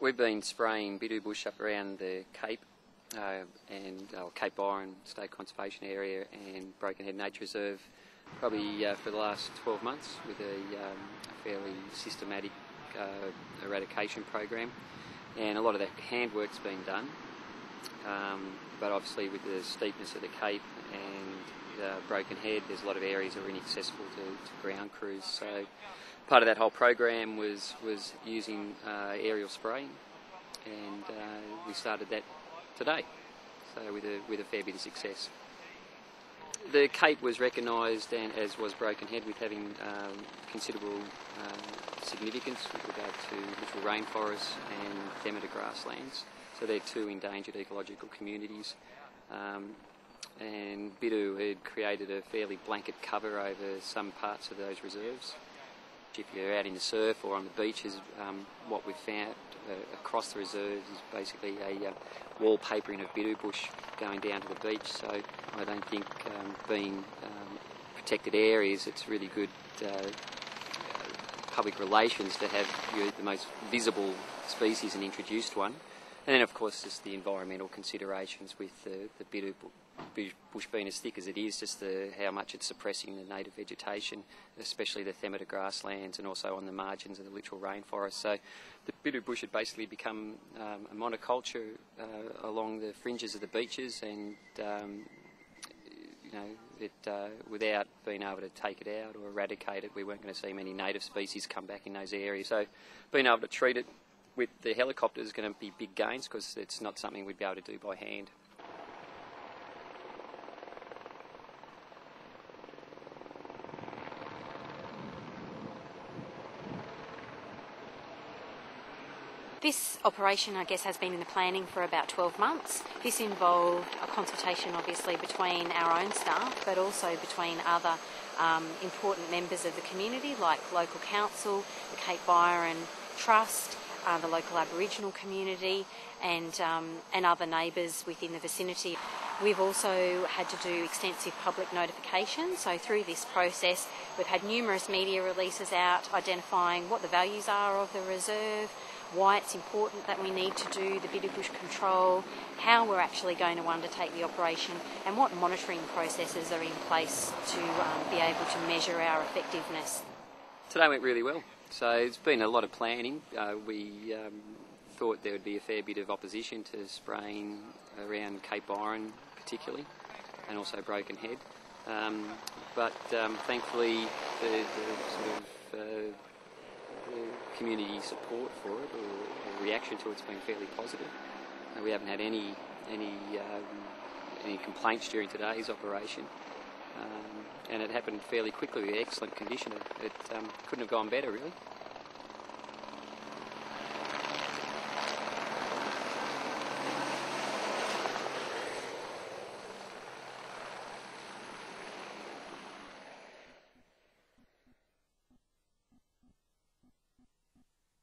We've been spraying Bitou Bush up around the Cape and Cape Byron State Conservation Area and Broken Head Nature Reserve probably for the last 12 months with a fairly systematic eradication program, and a lot of that handwork's been done, but obviously with the steepness of the Cape and Broken Head, there's a lot of areas that are inaccessible to ground crews. So part of that whole program was using aerial spraying, and we started that today, so with a fair bit of success. The Cape was recognised, and as was Broken Head, with having considerable significance with regard to littoral rainforests and demeter grasslands. So they're two endangered ecological communities. And Bitou had created a fairly blanket cover over some parts of those reserves. If you're out in the surf or on the beaches, what we've found across the reserves is basically a wallpapering of Bitou Bush going down to the beach. So I don't think being protected areas, it's really good public relations to have the most visible species and introduced one. And then of course just the environmental considerations with the Bitou Bush being as thick as it is, just how much it's suppressing the native vegetation, especially the demeter grasslands and also on the margins of the littoral rainforest. So the Bitou Bush had basically become a monoculture along the fringes of the beaches, and without being able to take it out or eradicate it, we weren't going to see many native species come back in those areas. So being able to treat it with the helicopter is going to be big gains, because it's not something we'd be able to do by hand. This operation, I guess, has been in the planning for about 12 months. This involved a consultation, obviously, between our own staff, but also between other important members of the community, like local council, the Cape Byron Trust, the local Aboriginal community, and other neighbours within the vicinity. We've also had to do extensive public notification, so through this process we've had numerous media releases out identifying what the values are of the reserve, why it's important that we need to do the Bitou Bush control, how we're actually going to undertake the operation, and what monitoring processes are in place to be able to measure our effectiveness. Today went really well. So it's been a lot of planning. We thought there would be a fair bit of opposition to spraying around Cape Byron particularly, and also Broken Head. But thankfully the sort of community support for it, or reaction to it's been fairly positive. We haven't had any complaints during today's operation, and it happened fairly quickly with excellent condition. It couldn't have gone better, really.